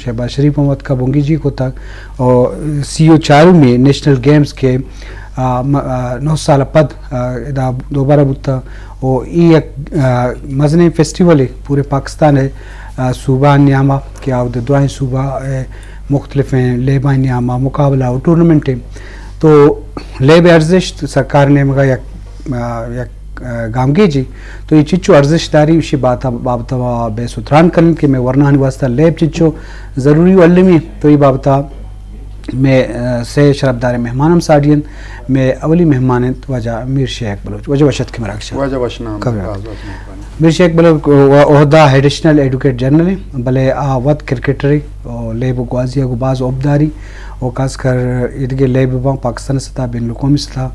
शहबाज शरीफ मोहम्मद का बोंगी जी को तक और CO चारू में नेशनल गेम्स के 9 साल पद दोबारा बुता और ये एक मजने फेस्टिवल है पूरे पाकिस्तान है सूबा न्यामा के आवद दुआएं सूबा मुख्तलिफ हैं लेबा न्यामा मुकाबला और टूर्नामेंट है तो लेब अर्जिश सरकार ने मगा या गामगी जी तो ये चिच्चो अर्जिशदारी उसी बाबता बेसुतरान करने के मैं वरना वास्ता लेब चिच्चो ज़रूरी वल्लमी तो ये बाबता मैं से शरबदार मेहमानम साडियन में अवली मेहमान वजह मीर शेख बलोच वजह वशत के मराकश वजह वशना मीर शेख बलोच ओहदा एडिशनल एडवोकेट जनरल भले वत क्रिकेटरी और लेब ग्वाजिया गुबाज ओबदारी और खासकर इधर लेब पाकिस्तान सतह बिन लुकौमी सतह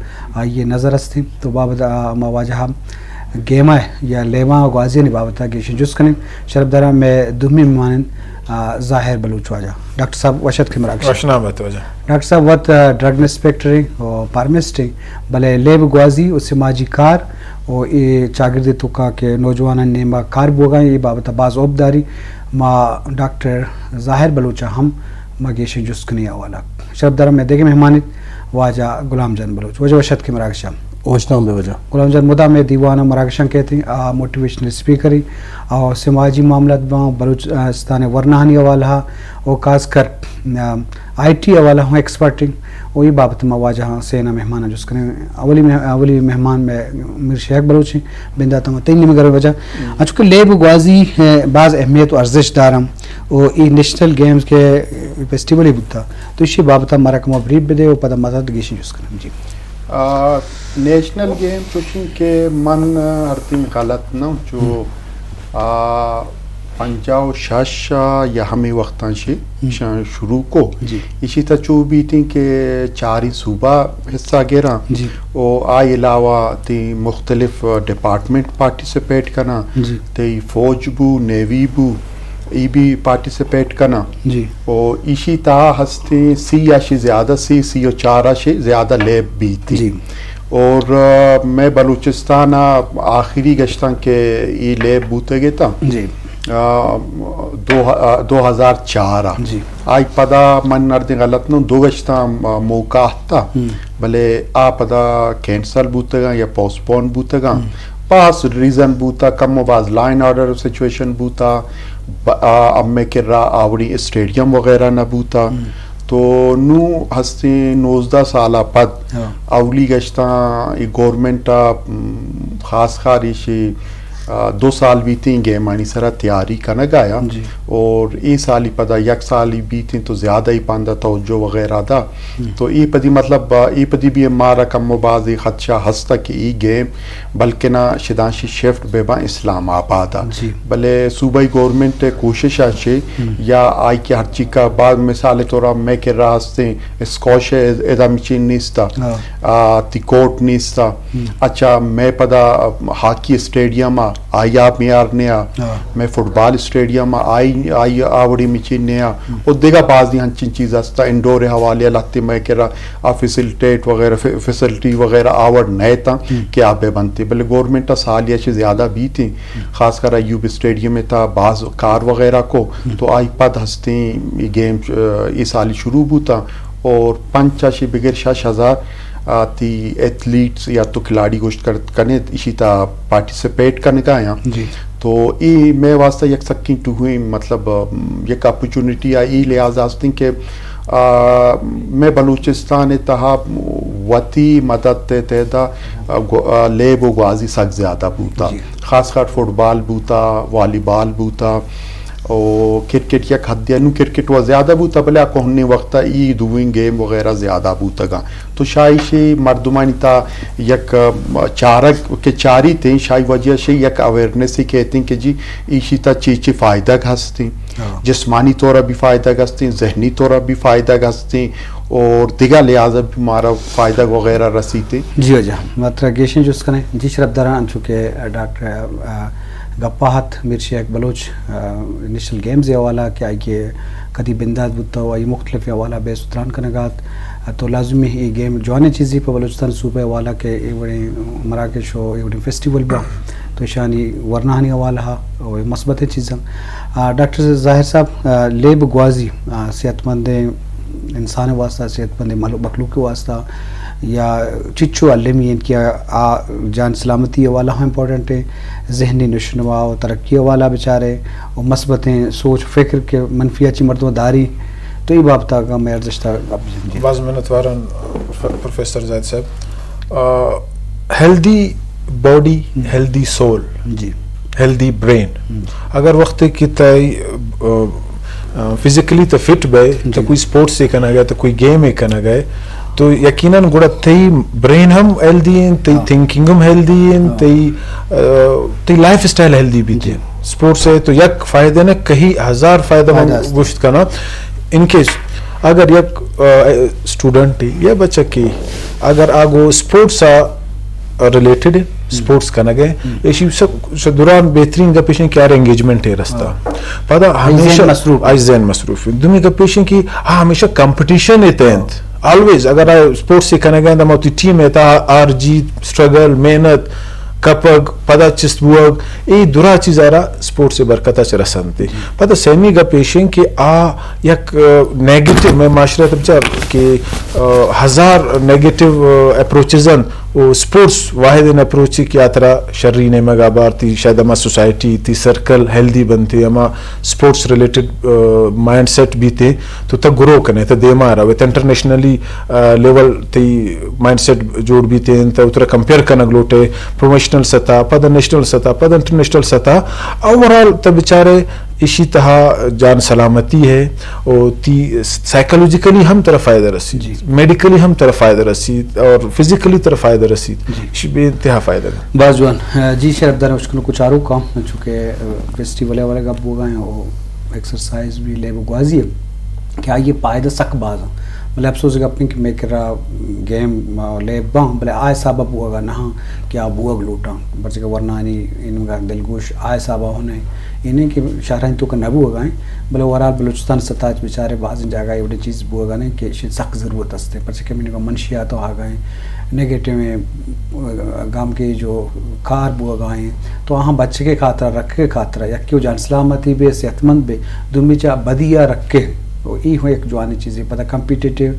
ये नज़र अस्ती तो बाबत मवाजह गेमा या लेवा ग्वाजिया ने बाबत कि जुस करें शरबदारा में दुमी मेहमान ज़ाहिर बलूच वाजा डॉक्टर साहब वशत के मराकश डॉक्टर साहब वत ड्रग इंस्पेक्टरी और फार्मेस्टी भले लेब ग्वाजी और समाजी कार और ये चागिरद तुका के नौजवान ने माँ कार बोगा ये बाबत बाज ओबदारी माँ डॉक्टर ज़ाहिर बलूचा हम मगेश जुस्कनी वाला शरबदारा में देखे मेहमान वाजा गुलाम जान बलूच वजह वशत के मराकश गुलाम जान मुदा में दीवाना मराकशन कहते हैं मोटिवेशनल स्पीकरी और समाजी मामला बलूचिस्तान वरनाहनी वाला और खासकर IT वाला हूँ एक्सपर्टिंग वही बाबत मवाजह सेना मेहमान जिसके अवली मेहमान में मीर शेख बलूची बिंदा तंग तीन में कर वजह अचुके लेब ग्वाजी बाज़ अहमियत और अर्जिश दारम और ये नेशनल गेम्स के फेस्टिवल ही बुता तो इसी बाबत हमारा कम ब्रीफ बदे और पता मदद गेशी जिसके जी नेशनल गेम चुशिंग के मन हरती गलत न जो पंजाब शाशा या हमें वक्तांशी शुरू को इसी तचू बीती के 4 सूबा हिस्सा गेरा और आए अलावा ती मुख्तलिफ डिपार्टमेंट पार्टिसिपेट करना ते फौज बू नेवी बू ये भी पार्टिसिपेट करना और इसी तरह हस्ती सी आशी ज़्यादा सी और 4 आशी ज़्यादा लेब भी थी और मैं बलूचिस्तान आखिरी गश्तां के ये लेब बूते गए था 2004 आज पदा मन नर्द गलत न 2 गश्ता मौका था भले आ पदा कैंसल बूतेगा या पोस्टपोन बूतेगा पास रीज़न बूता कम बाज लाइन ऑर्डर सिचुएशन बूता अब मैं कर रहा आवड़ी स्टेडियम वगैरह न बूता तो नू हस्ती 19 साल पद अवली गश्ता गवर्नमेंट खास खारिशी 2 साल बीती गए मानी सरा तैयारी करना गाया और ये साली पदा 1 साल ही बीती तो ज़्यादा ही पांदा तवज्जो वगैरह था तो ये पदी मतलब ये पदी भी मारा कम बाज खदशा हंसता कि ये गेम बल्कि ना शिदांशी शिफ्ट बेबा इस्लामाबाद भले सूबाई गवर्नमेंट कोशिश आशे या आई के हर चीज का बाद मिसाल तौर मैं के रास्ते स्कॉश एदा मिचीन निस्ता तिकोट निस्ता अच्छा मैं पदा हॉकी स्टेडियम आया मियार ने मैं फुटबॉल स्टेडियम आई आवड़ी मिची ने और देगा बाज दी हंचिन चीज अस्ता इंडोर हवाले लगती मैं कह फैसिलिटेट वगैरह फैसिलिटी वगैरह आवड़ नए था कि आप बनती भले गवर्नमेंट साल या ज़्यादा भी थी खासकर अयूब स्टेडियम में था बाज कार वगैरह को तो आई पद हंसती ये गेम ये साल शुरू भी था और 5 बगैर 6,000 ती एथलीट्स या तो खिलाड़ी गोश्त करने इसी तरह पार्टिसिपेट करने का यहाँ तो ये मैं वास्ता एक सक्की टू हुई मतलब एक अपॉर्चुनिटी आई लिहाजा आस्ती के मैं बलूचिस्तान तहा वती मदद तेदा लेब व ग्वाजी सक ज़्यादा बूता खासकर फुटबॉल बूता वॉलीबॉल बूता और क्रिकेट या खद्यानु क्रिकेट व ज़्यादा बूता भले आपको हमने वक्त ई दुविंग गेम वगैरह ज़्यादा बूतगा तो शायशी मर्दुमानी था यक चारक के चारी थे शाही वजह से यक अवेयरनेस ही कहते हैं कि जी इसी ता चीज़ फ़ायदा घसती जिस्मानी तौर भी फ़ायदा घसती जहनी तौर भी फ़ायदा घसती और दिगा लिहाजा भी हमारा फ़ायदा वगैरह रसी थी जी वजह मतलब गेशन जो उसका नहीं जी शरफ दरान चुके डॉक्टर गप्पाहत मीर शेख बलोच नेशनल गेम्स हवाला क्या कि कदी बिंदाज बुता हुआ ये मुख्तलिफ हवाला बेसुतरान कनगात तो लाजमी ये गेम जवानी चीज़ी पर बलूचिस्तान सूबे वाला के बड़े मराकश हो बड़े फेस्टिवल बा تو شانی ورنانی حوالہ اور مثبت چیزاں. ڈاکٹر ظاہر صاحب لیب گوازی صحت مند انسان واسطہ صحت مند مخلوق کے واسطہ یا چچو علمی ان کی جان سلامتی والا ہم امپورٹنٹ ہے, ذہنی نشوونما و ترقی والا بیچارے اور مثبتیں سوچ فکر کے منفیاتی مردوں داری تو یہ بابطہ کا میں ارزش تھا. بعض محنت وارن پروفیسر زاہد صاحب ہیلدی باڈی ہیلدی سول جی ہیلدی برین اگر وقت کی تائی فزیکلی تو فٹ بے تو کوئی سپورٹس سے کرنا گیا تو کوئی گیم ہی کرنا گئے تو یقیناً گوڑا تی برین ہم ہیلدی ہیں, تی تھنکنگ ہم ہیلدی ہیں, تی لائف اسٹائل ہیلدی بھی تھی. سپورٹس سے تو یک فائدہ نے کئی ہزار فائدہ ہم گوشت کرنا. ان کیس اگر یک اسٹوڈنٹ یا بچہ کی اگر آگو سپورٹس ریلیٹڈ ہے سپورٹس کرنا گئے ایشی سب دوران بہترین کا پیشن کیا انگیجمنٹ ہے رستہ پتا ہمیشہ آئی ذہن مصروف دنیا کا پیشن کی ہمیشہ کمپٹیشن ہے تینت آلویز اگر سپورٹس سے کرنا گئے تو موتی ٹیم ہے تا آر جیت سٹرگل محنت کپگ پدا چست بوگ ای درا چیز آرا سپورٹ سے برکتہ چ رسنتے پتہ سیمی کا پیشن کہ یک نیگیٹو میں معاشرت بچار کہ ہزار نیگیٹو اپروچزن وہ سپورٹس واحد ان اپروچ کی آترا شرری نے مگابار تھی شاید اما سوسائٹی تھی سرکل ہیلدی بنتے اما سپورٹس ریلیٹڈ مائنڈ سیٹ بھی تھے تو تک گرو کرنے تھا دیما رہا ویت انٹرنیشنلی لیول تھی مائنڈ سیٹ جوڑ بھی تھے تو اترا کمپیئر کرنا گلوٹے پرومیشنل سطح پدا نیشنل سطح پدا انٹرنیشنل سطح اوورال تب بیچارے اسی طرح جان سلامتی ہے اور تی سائیکولوجیکلی ہم طرف فائدہ رسید میڈیکلی ہم طرف فائدہ رسید اور فزیکلی طرف فائدہ رسید بے انتہا فائدہ ہے بازوان جی شرف دار اس کو کچھ آرو کام چونکہ فیسٹیول والے کا بو گئے اور ایکسرسائز بھی لے گوازی ہے کہ یہ پائدہ سک باز بلے افسوس ہے اپنی کہ میں کرا گیم لے باں بلے آئے صاحبہ بو گا نہاں کیا بو لوٹاں برچہ کہ ورنانی ان کا دلگوش آئے صاحبہ ہونے انہیں کہ شہرین تو کا نبو گائیں بلے ورال بلوچستان سطح بیچارے بعض جگہ یہ چیز بو گا نہیں کہ سخت ضرورت ہستے پرچہ کہ میں نے منشیات آ گئے نیگیٹو میں گام کے جو کار بو گائیں تو وہاں بچے کے خاطرہ رکھ کے خاطرہ یا کیوں جان سلامتی بے صحت مند بے دن بچہ بدیا رکھ کے یہ ہو ایک جوانی چیزیں پتہ کمپیٹیٹیو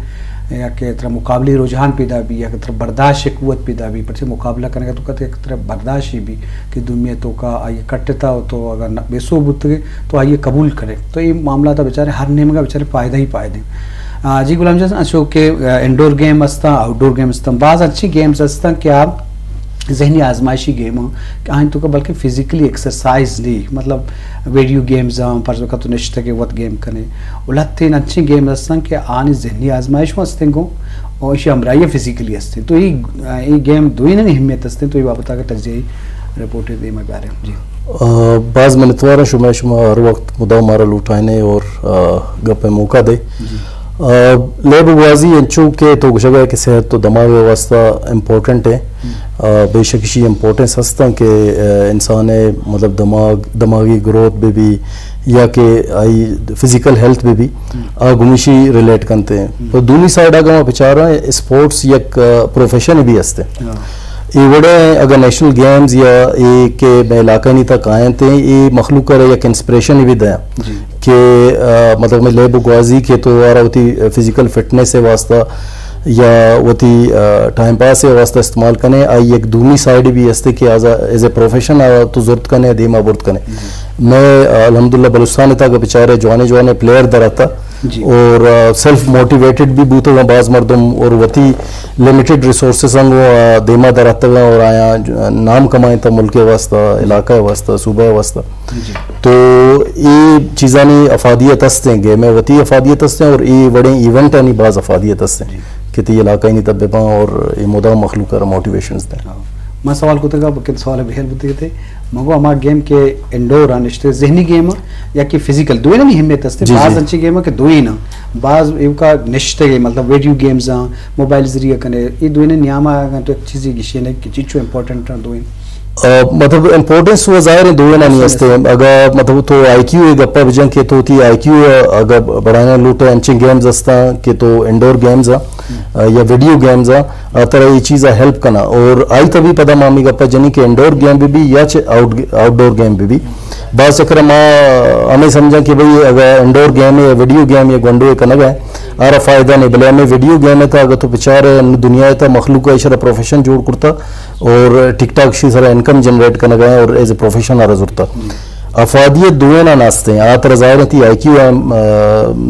یا کہ طرح مقابلی رجحان پیدا بھی یا کہ طرح برداشت قوت پیدا بھی پر مقابلہ کرنے کا تو کہتے ایک طرح برداشت بھی کہ دنیا تو کا آئیے کٹتا ہو تو اگر بے سو بت گئے تو آئیے قبول کرے تو یہ معاملہ تھا بیچارے ہر نیم کا بیچارے فائدہ ہی فائدے. جی غلام جان اچھو کہ انڈور گیم ہستا آؤٹ ڈور گیم ہستا بعض اچھی گیمز ہستا کہ آپ ذہنی آزمائشی گیم ہوں کہ آئیں تو کا بلکہ فزیکلی ایکسرسائز نہیں مطلب ویڈیو گیمز ہوں پر وقت تو نشتہ کے وقت گیم کرنے الہتین اچھی گیم ہستاں کہ آنی ذہنی آزمائش ہوں ہستیں گو اور اسی امرائیہ فزیکلی ہستیں تو یہ گیم دوئی نہیں اہمیت ہستیں تو یہ بابتا کا تجزیہی رپورٹ دے میں پیارے جی بعض منتوارہ شما ہر وقت مدعو مارا لوٹائنے اور گپے موقع دے لیب گوازی انچو کے تو گشگا ہے کہ صحت تو دماغ واسطہ امپورٹنٹ ہے بے شک اسی امپورٹنس ہستا کہ انسان مطلب دماغی گروتھ بھی یا کہ آئی فزیکل ہیلتھ بھی گمیشی ریلیٹ کرتے ہیں تو دونی سائڈ آگا وہاں بچارا اسپورٹس یک پروفیشن بھی ہستے یہ بڑے اگر نیشنل گیمز یا یہ کہ میں علاقہ نہیں تک آئے تھے یہ مخلوق کرے یک انسپریشن بھی دیا کہ مطلب میں لیب گوازی کے تو آرہا ہوتی فزیکل فٹنس سے واسطہ یا ہوتی ٹائم پاس سے واسطہ استعمال کرنے آئی ایک دونی سائڈ بھی ہستے کہ ایز اے پروفیشن تو ضرورت کرنے دیما برد کرنے میں الحمدللہ بلوچستان تھا کہ بیچارے جوانے پلیئر در آتا اور سیلف موٹیویٹڈ بھی بوتے ہوئے بعض مردم اور وتی لمیٹڈ ریسورسز ہوں وہ دیما در آتا گا اور آیا نام کمائیں تھا ملک واسطہ علاقہ واسطہ صوبہ واسطہ تو یہ چیزانی افادیت ہستے ہیں میں وتی افادیت ہستے ہیں اور یہ بڑے ایونٹ ہیں بعض افادیت ہستے ہیں کہ تی علاقہ ہی نہیں تب پاں اور یہ مدعو مخلوق کر موٹیویشنز دیں میں سوال کو تکا بکن سوال بہر بتے تھے مگو ہمارا گیم کے انڈور نشتے ذہنی گیم یا کہ فزیکل دوئی نہیں اہمیت ہستے بعض اچھی گیم ہے کہ دوئی نا بعض ایو کا نشتے گئے مطلب ویڈیو گیمز ہیں موبائل ذریعہ کنے یہ دوئی نے نیاما آگا تو ایک چیزی گشین ہے کہ چیچو امپورٹنٹ ہیں دوئی مطلب امپورٹنس وہ ظاہر ہے دوئے نہیں ہستے اگر مطلب تو آئی کیو ہے گپا بجن کے تو تی آئی کیو اگر بڑھانا لوٹے انچی گیمز ہستا کہ تو انڈور گیمز ہیں یا ویڈیو گیمز طرح یہ چیزیں ہیلپ کرنا اور آئی تبھی پتا مامی گپا جنی کہ انڈور گیم بھی یا آؤٹ ڈور گیم بھی بعض چکر ہمیں سمجھا کہ بھئی اگر انڈور گیم ہے یا ویڈیو گیم یا گنڈو ایک نگا ہے آرہ فائدہ نہیں بلے ہمیں ویڈیو گیم ہے تھا اگر تو پچار دنیا ہے تھا مخلوق اشارہ پروفیشن جوڑ کرتا اور ٹک ٹاک شی سارا انکم جنریٹ کرنا گیا اور ایز اے پروفیشن آرہ ضرورتا افادیت دوئے نہ ناستے ہیں آت رضائر تھی آئی کیو ہے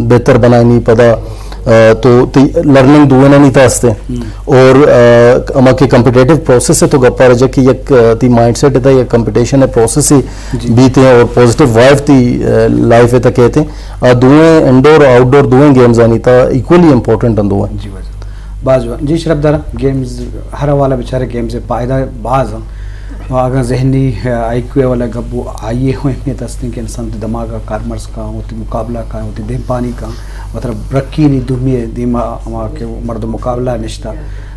بہتر بنائی نہیں پدا تو لرننگ دوئے نہیں تھاستے اور اما کے کمپیٹیٹیو پروسیس ہے تو گپا رجا کہ یک تی مائنڈ سیٹ ہے یا کمپیٹیشن ہے پروسیس ہی بیتے ہیں اور پوزیٹیو وائف تی لائف ہے تا کہتے ہیں دوئے انڈور آؤٹ ڈور دوئے گیمز آنی تا equally important in دوئے G Sharaf Dara games ہر والا بیچارے گیمز سے فائدہ بعض اگر ذہنی آئی کیو والا گبو آئیے ہوئے اہمیت ہستے کہ انسان دماغ کا کارمرز کا ہوتی مقابلہ کا ہوتی دیم پانی کا مطلب رکی نہیں دمی دیما ہما کے مرد مقابلہ نشتا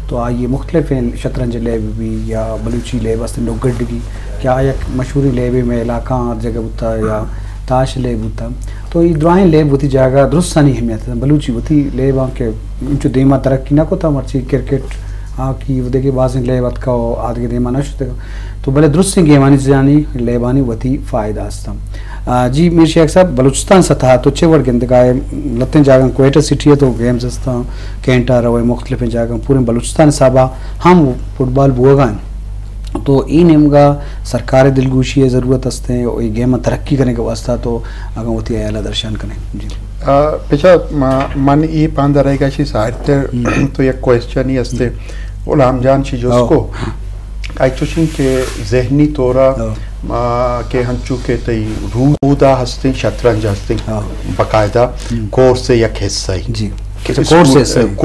تو آئیے مختلف ہیں شطرنج لیب بھی یا بلوچی لیب ہستے لوگ گڈگی کیا ایک مشہوری لیب میں علاقہ جگہ ہوتا یا تاش لیب ہوتا تو یہ دعائیں لیب ہوتی جاگہ درست نہیں اہمیت ہے بلوچی ہوتی لیب کے انچو دیما ترقی نہ کو تھا مرچی کرکٹ کی وہ دیکھیں بعض لیب ات کا آدھے دیما نہ شتے تو بلے درست سے گیمانی جانی لیبانی وتی فائدہ ہستا جی میر شیخ صاحب بلوچستان سطح تو چھ ورڈ گندگائے لتیں جاگہ کوئٹہ سٹی ہے تو گیمز ہستا کینٹا روئے مختلف جاگہ پورے بلوچستان صاحبہ ہم فٹ بال بوگان تو این امگا سرکار دلگوشی ضرورت ہستے ہیں اور یہ گیم ترقی کرنے کے واسطہ تو اگر ہوتی ہے اعلیٰ درشان کریں جی پیچھا من یہ پاندہ رہے گا چی ساہرتے تو یک کوئسچن ہی ہستے غلام جان چی جو اس کو آئیچوشن کے ذہنی طورا کہ ہنچو کے تی رودا ہستے شطرنج ہستے باقاعدہ کورس سے یک حصہ ہی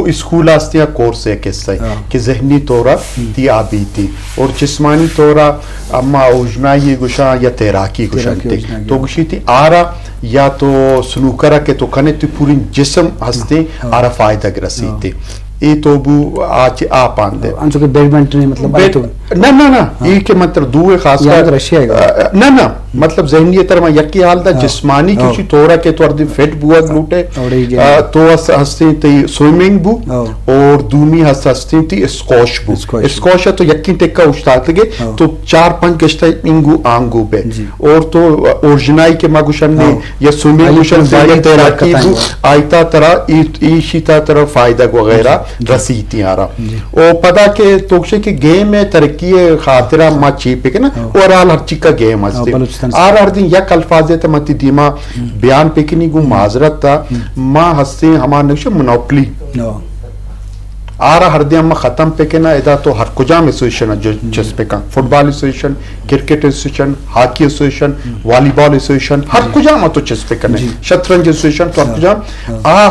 اسکول آستے یا کورس ایک حصہ ہے کہ ذہنی طورا تی آبی تھی اور جسمانی طورا اما اوجنائی گشاں یا تیراکی گشاں تھی تو گشی تھی آرہ یا تو سنوکرہ کے تو کنے تی پوری جسم ہستے آرہ فائدہ گرسی تھی ای تو بو آج آپ آندے انچو کہ بیڈمنٹن مطلب یہ کہ مطلب دوئے خاص کر نا مطلب ذہنی طرح یکی حال دا جسمانی کیونچی تورا کے تو اردی فٹ بوا گلوٹے تو ہستے تی سوئمنگ بو اور دومی ہستے تی اسکوش بو اسکوش ہے تو یکی ٹکا اشتاق لگے تو 4-5 گشتا انگو آنگو بے اور تو اورجنائی کے مگوشن نے یا سوئمنگ گوشن یا تیراکی بو آئیتا طرح ایشیتا طرح فائدہ وغیرہ رسیتی آرہا اور پدا کہ توکشے کی گیم ہے ترقی خاطرہ ما چیپے کے نا اور آل ہر چکا گیم ہستے آرہ ہر دن یک الفاظ دیتا متی دیما بیان پہ کنی گو معذرت تا ما ہستے ہمان نکشہ منوپلی آرہ ہر دن ما ختم پہ کنا ادا تو ہر کجام اسویشن جس پہ کن فٹبال اسویشن کرکٹ اسویشن ہاکی اسویشن والی بال اسویشن ہر کجام تو جس پہ کنے شطرنج اسویشن تو ہر کجام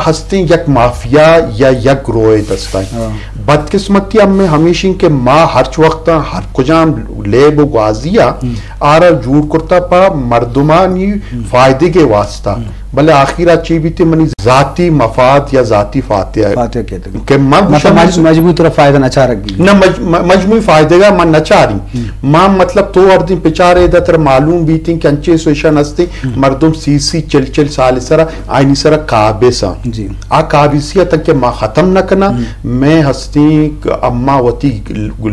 ہستے یک مافیا یا یک گروہ دستائیں بدقسمتی اب میں ہمیشہ کہ ماں ہر وقت ہر کجام لیب و گوازیا آرہ جوڑ کرتا پا مردمانی فائدے کے واسطہ بلے آخرہ چی بھی تھی منی ذاتی مفاد یا ذاتی فاتحہ کہ مجموعی طرح فائدہ نہ چاہ رکھ نہ مجموعی فائدے گا من نہ چاہ رہی ماں مطلب تو ہر دن پچارے دا تر معلوم بھی تھی کہ انچے سوشن ہستے مردم سی چل سال سرا آئینی سرا کعبے سا کعبی سیا تک کہ ماں ختم نہ کرنا میں ہستی اما وطی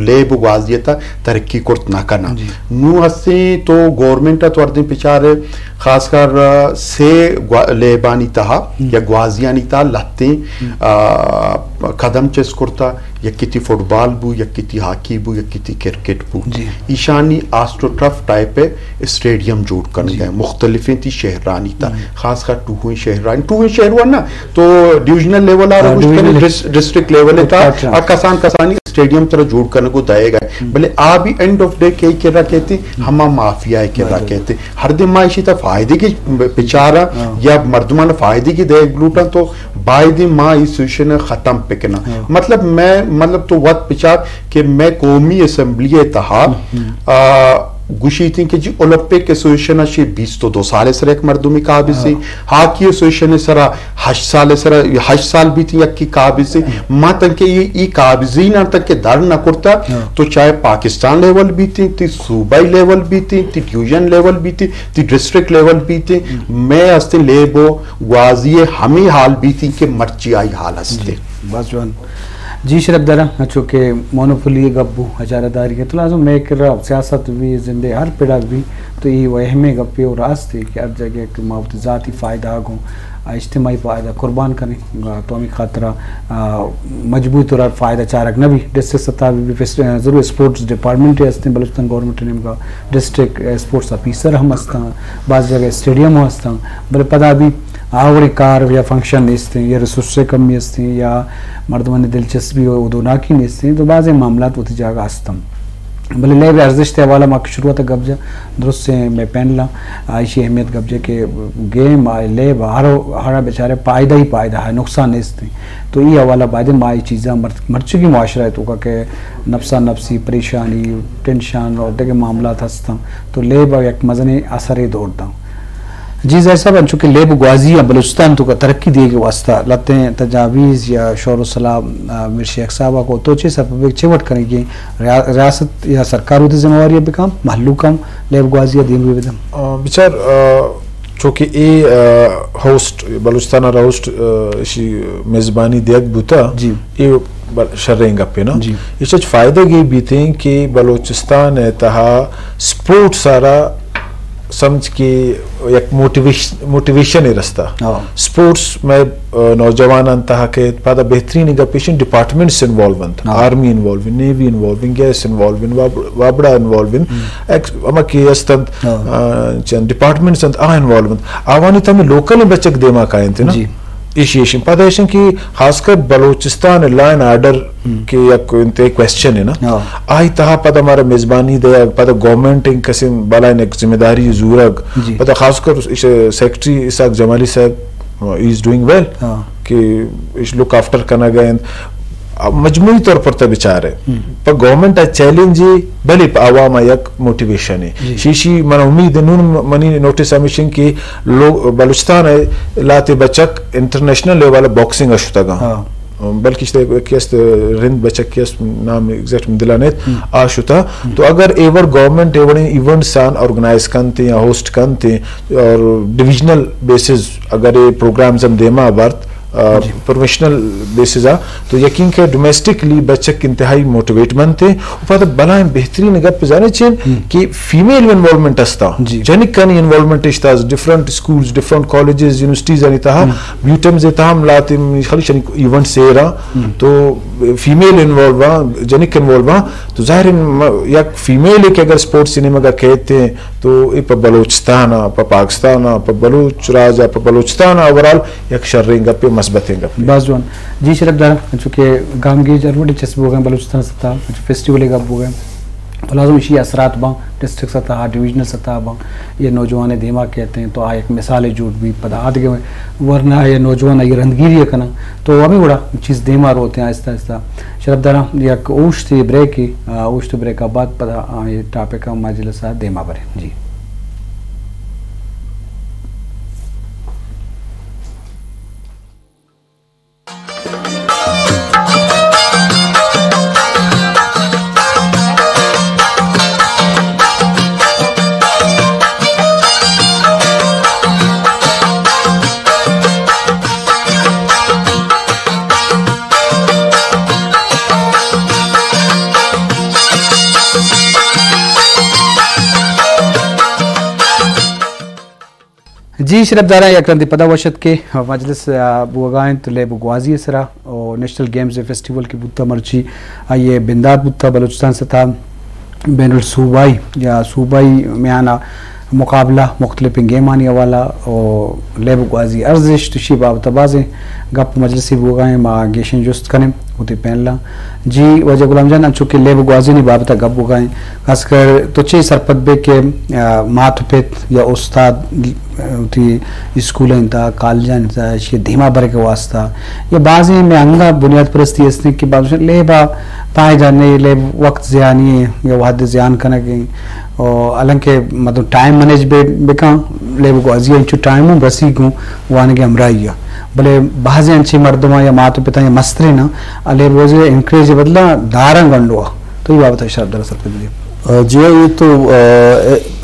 لیب غازیتا ترقی کرت نہ کرنا نو ہستے تو گورنمنٹ تو ہر دن پچارے خاص کر سے لیبانی تہا یا گوازیانی تہا لہتیں قدم چس کرتا یا کتی فٹ بال بو یا کتی ہاکی بو یا کتی کرکٹ بو ایشانی آسٹرو ٹرف ٹائپ اسٹیڈیم جوڑ کرنے گئے مختلفیں تھی شہرانی تا خاص کر ٹوہویں شہروان نا تو ڈیویژنل لیول آرہا کچھ ڈسٹرکٹ لیول تا اور کسانی اسٹیڈیم طرح جوڑ کرنے کو دائے گئے بلے آبی اینڈ آف ڈے کئی کرا کہتے ہما مافیا کرا کہتے ہر دن معاشی تا فائدے کی پچارا یا مردمان فائدے کی دے گلوٹا تو بائی دن ماں اس سوشن ختم پکنا مطلب تو وقت پچار کہ میں قومی اسمبلی تہا گوشی تھی کہ جی اولمپک ایسوسیشن شی 22 سال سر ایک مردمی قابل سی ہاکی ایسوسیشن سرا 8 سال بھی تھی یک کی قابل سی ماں تک کہ یہ قابضی نہ تک کہ در نہ کرتا تو چاہے پاکستان لیول بھی تھی صوبائی لیول بھی تھی ڈیویژن لیول بھی تھی ڈسٹرکٹ لیول بھی تھی میں ہستے لیبو غازی ہمیں حال بھی تھی کہ مرچی آئی حال ہستے बाजवान जी शरफ दरा चूँकि मोनोपोली गप्पू हजारदारी के तो लाजम मैं कर रहा सियासत भी जिंदे हर पिड़ा भी तो ये वहमे गप्पे और रास्ते कि हर जगह के मावत ज़ाती फ़ायदा को इज्तिमाई फ़ायदा कुर्बान करें तो हमें खातरा मजबूत और फ़ायदा चारक न भी डिस्ट्रिक्ट सतह भी ज़रूर स्पोर्ट्स डिपार्टमेंट हस्ते बलूचिस्तान गवर्नमेंट ने का डिस्ट्रिक्ट स्पोर्ट्स ऑफिसर हम हस्ता बाज़ जगह स्टेडियम हस्ता बल्कि पता भी आवड़ी कार या फंक्शन इसते या रिसोर्स कमी इसते या मर्दमान दिलचस्पी उदोनाकी इसते तो बाज़ मामला होती जागा हस्तम भले ले अर्जिश के हवाला माँ शुरुआत गब्जा दुरुस्त से मैं पहनला आयशी अहमियत गब्जे के गेम ले हरा बेचारे पायदा ही पायदा है नुकसान इसते तो ये हवाला बाद माँ चीज़ा मर चुकी मुआशरा है तो का के नफ्सा नफसी परेशानी टेंशन और देखे मामला हस्ता तो ले एक मजने असर दौड़ता हूँ जी ज़ाहिर साहब चूँकि लेब ग्वाजी या बलूचिस्तान तो का तरक्की दिए के वास्ता लतें तजावीज़ या शौर सलाम मिर शेख साहबा को तोचे सब चिवट करेंगे रियासत या सरकार होती जिम्मेवारी भी काम महल्लू काम लेब ग्वाजी या दीन विदम बिचार चूँकि ए होस्ट बलूचिस्तान होस्ट इसी मेज़बानी दियक बुता जी ये शर्रें गप्पे ना जी ये सच फ़ायदे ये भी थे कि बलूचिस्तान तहा स्पोर्ट सारा समझ के एक मोटिवेशन है रास्ता स्पोर्ट्स में नौजवान तहा के पादा बेहतरीन गपेशन departments involvement army involving navy involving gas involving वाबड़ा इन्वॉल्विंग अमा के अस्तंत डिपार्टमेंट्स अंत आ इन्वॉल्वमेंट आवानी तमें लोकल बचक देमा कायन थे ना इशिएशन पता है कि खासकर बलूचिस्तान लाइन आर्डर के या क्वेश्चन है ना आई तहा पता हमारा मेजबानी दे पता गवर्नमेंट इन किस्म बला एक जिम्मेदारी जूरग पता खासकर सेक्रेटरी इसाक जमाली साहब इज डूइंग वेल कि इस लुक आफ्टर करना गए मजमूई तौर पर तो विचार है पर गवर्नमेंट आ चैलेंज भले आवाम एक मोटिवेशन है शीशी मन उम्मीद नून मनी नोटिस अमिशन की लोग बलूचिस्तान है लाते बचक इंटरनेशनल लेवल बॉक्सिंग अशुतगा बल्कि रिंद बचक के नाम एग्जैक्ट दिलानेत आशुता तो अगर एवर गवर्नमेंट एवर इवेंट सान ऑर्गेनाइज करते या होस्ट करते और डिविजनल बेसिस अगर ये प्रोग्राम्स हम देमा वर्त प्रोफेशनल बेसिस आ तो यकीन के डोमेस्टिकली बच्चे इंतहाई मोटिवेटमेंट थे ऊपर बलाएं बेहतरीन गप जाने चाहिए कि फीमेल इन्वॉल्वमेंट अस्ता जनिक कनी इन्वॉल्वमेंट इस्ता different schools different colleges universities अनि तहा ब्यूटम जे ताम लाते खाली शनी इवेंट सेरा तो फीमेल इन्वॉल्व जनिक इन्वॉल्व तो जाहिर या फीमेल के अगर स्पोर्ट्स सिनेमा का कहते हैं तो ये पर बलूचिस्तान पर पाकिस्तान पर बलूच राजा पर बलूचिस्तान ओवरऑल एक शर्रिंग गप बाजवान जी शरफ दार चूँकि गाम की जरूर दिलचस्प हो गए बलूचिस्तान सतह फेस्टिवल गप हो गए तो लाजम इसी असरात बाँ डिस्ट्रिक्ट सतह डिविजनल सतह बाँ ये नौजवान धीमा कहते हैं तो आ एक मिसाल झूठ भी पदार्थ गए वरना ये नौजवान ये रंदगिरी है कना तो हमें बड़ा चीज़ धीमा रोते हैं आहिस्ता आहिस्ता शरफ दारा या ऊश थी ब्रेक की ऊश तो ब्रेक का बाद पता ये टॉपिक का माजिल सा धीमा भरे जी जी शरफ दारा यकरंदी पदा वशत के मजलिस बुगाइन तो ले बुगवाजी सरा और नेशनल गेम्स फेस्टिवल की बुत्ता मर्ची ये बिंदार बुत्ता बलूचिस्तान से था बैनुल सूबाई या सूबाई में आना मुकाबला मुख्तलिफ गेम आने वाला और ले बुगवाजी अर्जिश तुशी बाबतबाज़े गप मजलिसी बुगाएँ माँ गेशन जुस्त करें होती पहनला जी वजह गुलाम जान चूँकि ले बुगवाजी नहीं बाबता गप बुगाएँ खासकर तुच्छे सरपदबे के मात पेत या उस्ताद थी स्कूल इंता कॉलेज इंता ये धीमा भर के वास्ता ये बाज़ी में अंगा बुनियाद परस्ती इसने की बात ले बा पाए जाने ले वक्त ज़ियानी या वाद ज़ियान करने की और अलंके मतलब टाइम मैनेजमेंट बेका ले बुगवाजी इंचु टाइम हूँ बसी को वाने के हमराइया भले बाज़ी अच्छी मर्दमा या माता पिता या मस्तरी ना अले रोज़ इनक्रेज बदला दारंग गंडुआ तो ये बात है शब्द दरअसल पे जी हाँ ये तो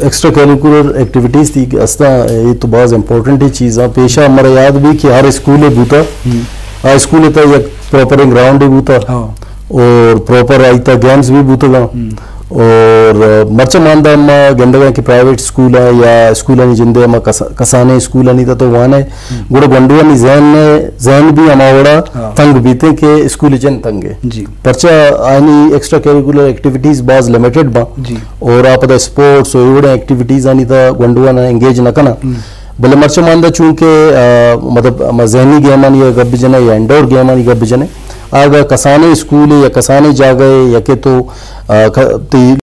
एक्स्ट्रा करिकुलर एक्टिविटीज़ थी अस्ता ये तो बहुत इम्पोर्टेंट ही चीज़ है पेशा हमारा याद भी कि हर स्कूल है बूता स्कूल है तो प्रॉपर ग्राउंड भी बूता और प्रॉपर आईता गेम्स भी बूतगा और मर्चा मानदा में गंदगा की प्राइवेट स्कूल है या स्कूल है जिंदे में कसाने स्कूल नहीं था तो वहाँ ने गुड़ गंडुआ नहीं जहन भी हमारा तंग बीते के स्कूल जन तंगे पर्चा आनी एक्स्ट्रा करिकुलर एक्टिविटीज बाज लिमिटेड बा और आप स्पोर्ट्स और इवड़े एक्टिविटीज आनी था गंडुआ ना एंगेज न करना भले मर्चा मानदा चूंकि मतलब जहनी गेम आनी या गब जने या इंडोर गेम आनी गब जने आगा कसाने स्कूल या कसाने जागे या के तो